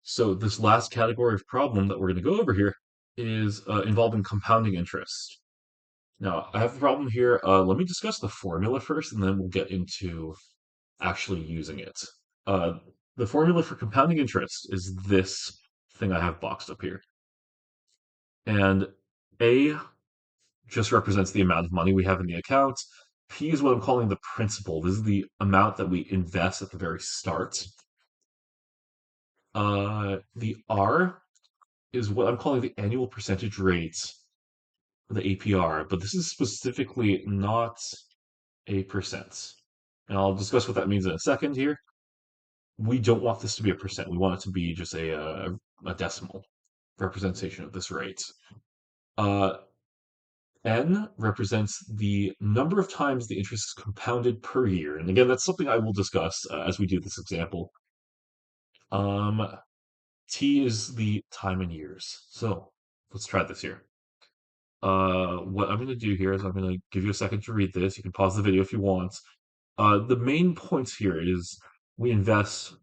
So this last category of problem that we're going to go over here is involving compounding interest. Now, I have the problem here. Let me discuss the formula first, and then we'll get into actually using it. Uh, the formula for compounding interest is this thing I have boxed up here. And A just represents the amount of money we have in the account. P is what I'm calling the principal. This is the amount that we invest at the very start. The R is what I'm calling the annual percentage rate, the APR, but this is specifically not a percent. And I'll discuss what that means in a second here. We don't want this to be a percent. We want it to be just a decimal representation of this rate. Uh, N represents the number of times the interest is compounded per year. And again, that's something I will discuss as we do this example. Um, T is the time in years. So let's try this here. What I'm going to do here is I'm going to give you a second to read this. You can pause the video if you want. The main points here is we invest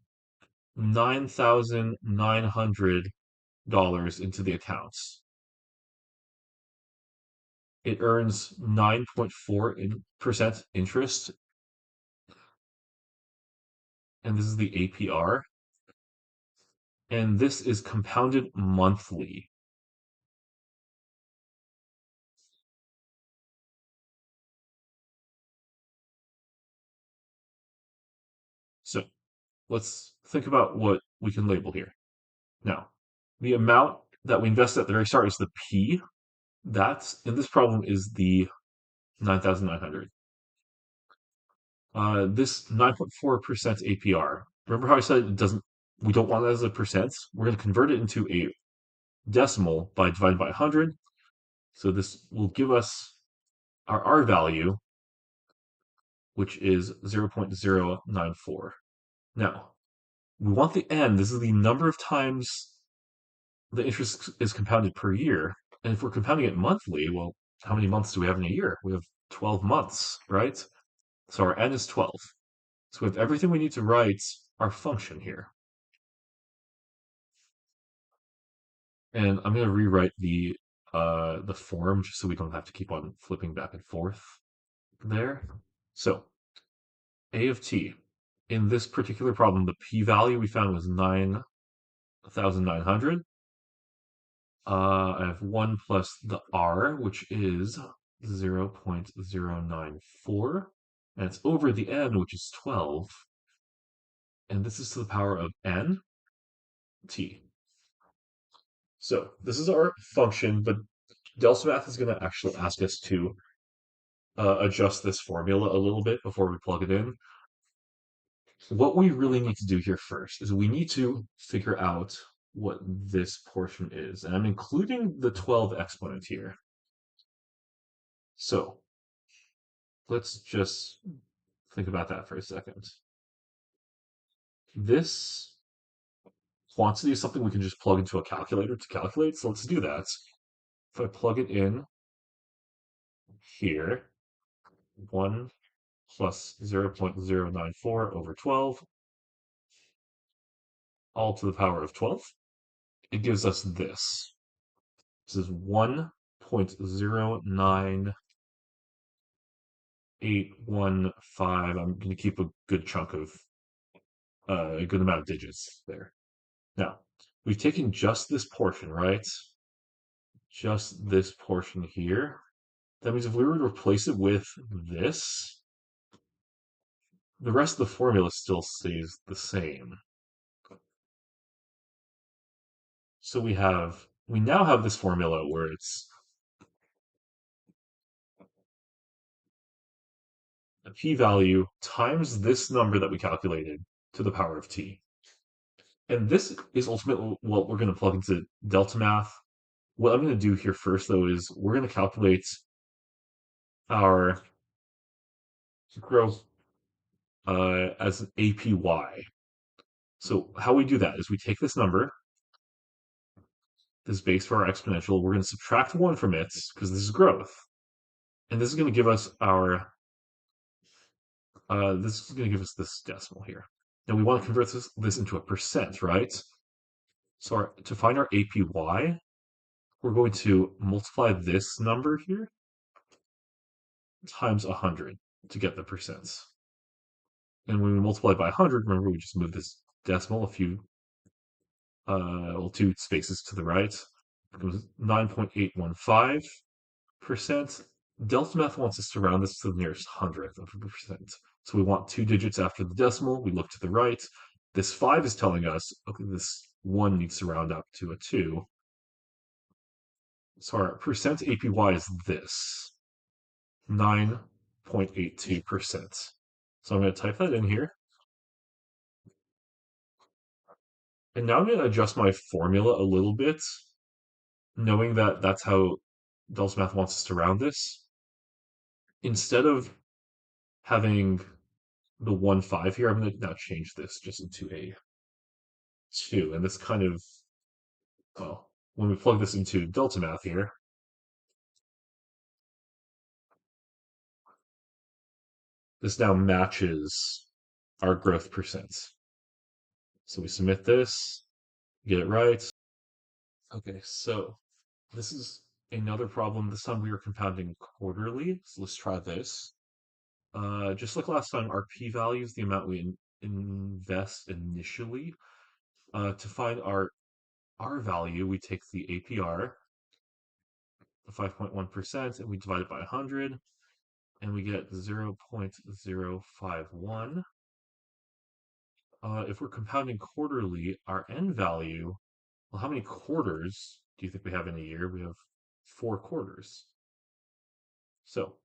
$9,900 into the accounts. It earns 9.4% interest, and this is the APR. And this is compounded monthly. So let's think about what we can label here. Now, the amount that we invest at the very start is the P. That's in this problem is the 9,900. This 9.4% APR. Remember how I said it doesn't, we don't want it as a percent? We're going to convert it into a decimal by dividing by 100. So this will give us our R value, which is 0.094. Now, we want the N. This is the number of times the interest is compounded per year. And if we're compounding it monthly, well, how many months do we have in a year? We have 12 months, right? So our N is 12. So we have everything we need to write our function here. And I'm going to rewrite the form just so we don't have to keep on flipping back and forth there. So A of t. In this particular problem, the p-value we found was 9,900. I have 1 plus the r, which is 0.094. And it's over the n, which is 12. And this is to the power of n t. So this is our function, but Delta is going to actually ask us to adjust this formula a little bit before we plug it in. What we really need to do here first is we need to figure out what this portion is. And I'm including the 12 exponent here. So let's just think about that for a second. This quantity is something we can just plug into a calculator to calculate. So let's do that. If I plug it in here, 1 plus 0.094 over 12, all to the power of 12. It gives us this. This is 1.09815. I'm going to keep a good chunk of, a good amount of digits there. Now, we've taken just this portion, right? Just this portion here. That means if we were to replace it with this, the rest of the formula still stays the same. So we now have this formula where it's a p-value times this number that we calculated to the power of t. And this is ultimately what we're going to plug into delta math. What I'm going to do here first, though, is we're going to calculate our growth as an APY. So how we do that is we take this number, this base for our exponential, we're going to subtract 1 from it because this is growth. And this is going to give us this decimal here. Now we want to convert this into a percent, right? So to find our APY, we're going to multiply this number here times 100 to get the percents. And when we multiply by 100, remember we just move this decimal a few, well, 2 spaces to the right. It becomes 9.815%. Delta Math wants us to round this to the nearest hundredth of a percent. So we want 2 digits after the decimal. We look to the right. This 5 is telling us, okay, this 1 needs to round up to a 2. So our percent APY is this, 9.82%. So I'm going to type that in here. And now I'm going to adjust my formula a little bit, knowing that that's how Delta Math wants us to round this. Instead of having the 1.5 here, I'm going to now change this just into a 2. And this kind of, well, when we plug this into Delta Math here, this now matches our growth percents. So we submit this, get it right. Okay, so this is another problem. This time we are compounding quarterly. So let's try this. Just like last time, our p-value is the amount we invest initially. To find our R value, we take the APR, the 5.1%, and we divide it by 100, and we get 0.051. If we're compounding quarterly, our N value, well, how many quarters do you think we have in a year? We have 4 quarters. So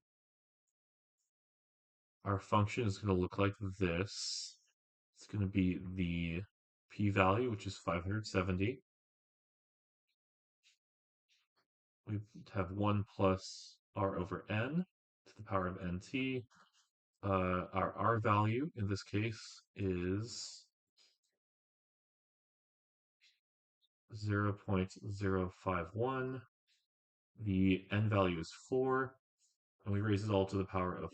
our function is going to look like this. It's going to be the p-value, which is 570. We have 1 plus r over n to the power of nt. Our r value in this case is 0.051. The n value is 4, and we raise it all to the power of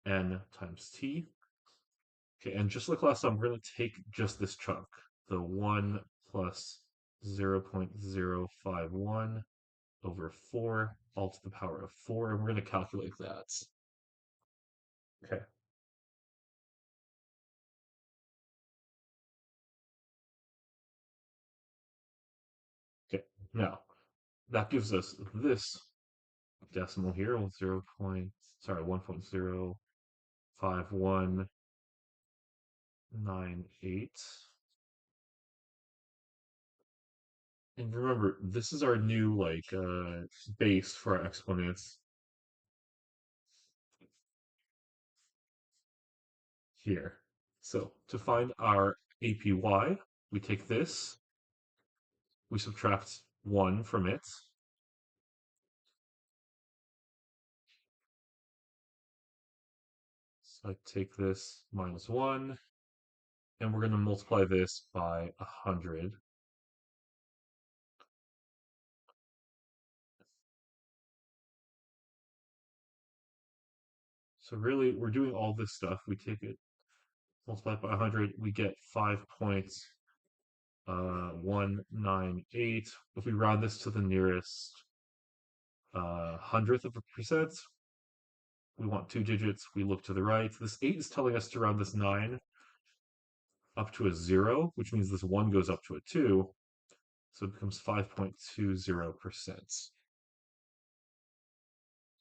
n times t. Okay, and just like last time, we're going to take just this chunk, the 1 plus 0.051 over 4, all to the power of 4, and we're going to calculate that. Okay. Okay, now that gives us this decimal here, 1.5198. And remember, this is our new base for our exponents here. So to find our APY, we take this, we subtract 1 from it. So I take this minus 1, and we're going to multiply this by 100. So really, we're doing all this stuff. We take it, multiply it by 100, we get 5.198. If we round this to the nearest hundredth of a percent, we want 2 digits. We look to the right. This 8 is telling us to round this 9 up to a 0, which means this 1 goes up to a 2. So it becomes 5.20%.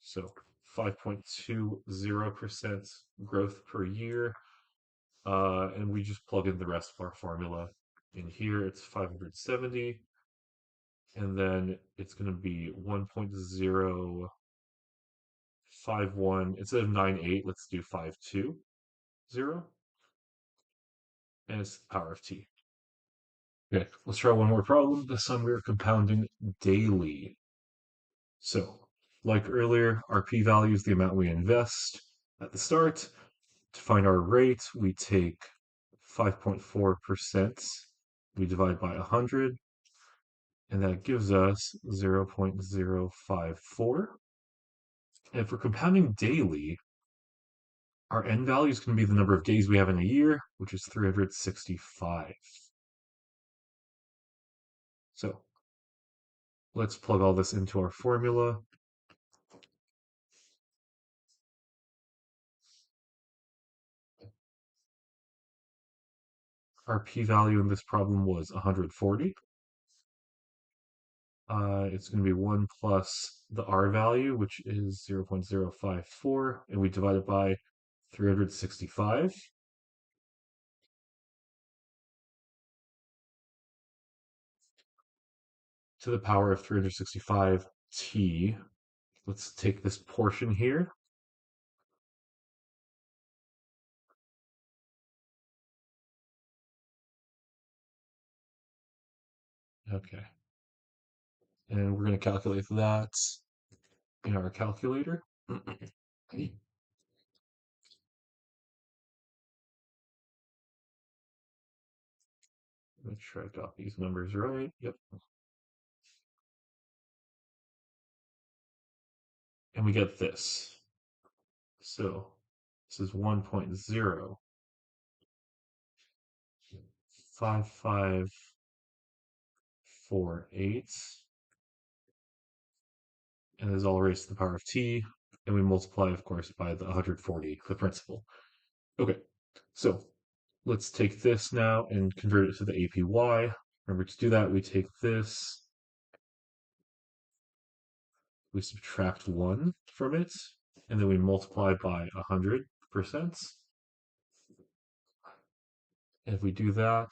So 5.20% growth per year. And we just plug in the rest of our formula in here. It's 570. And then it's going to be 1.051. Instead of 98, let's do 520. And it's the power of t. Okay, let's try one more problem. This time we're compounding daily. So, like earlier, our p-value is the amount we invest at the start. To find our rate, we take 5.4%. We divide by 100, and that gives us 0.054. And if we're compounding daily, our n value is going to be the number of days we have in a year, which is 365. Let's plug all this into our formula. Our p-value in this problem was 140. It's going to be 1 plus the r value, which is 0.054, and we divide it by 365 to the power of 365t. Let's take this portion here. Okay. And we're going to calculate that in our calculator. Make sure I got these numbers right. Yep. And we get this. So this is 1.05548. And this is all raised to the power of t. And we multiply, of course, by the 140, the principal. Okay, so let's take this now and convert it to the APY. Remember, to do that, we take this, we subtract 1 from it, and then we multiply by 100%. And if we do that,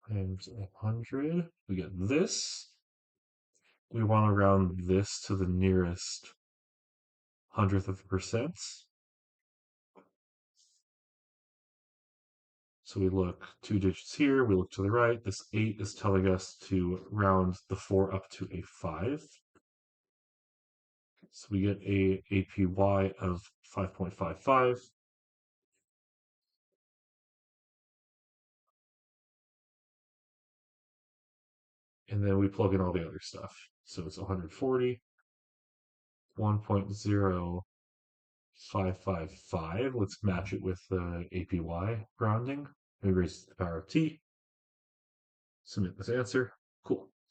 times 100, we get this. We want to round this to the nearest hundredth of a percent. So we look 2 digits here, we look to the right. This 8 is telling us to round the 4 up to a 5. So we get a APY of 5.55. And then we plug in all the other stuff. So it's 140, 1.0555. Let's match it with the APY rounding. We raise to the power of t. Submit this answer. Cool.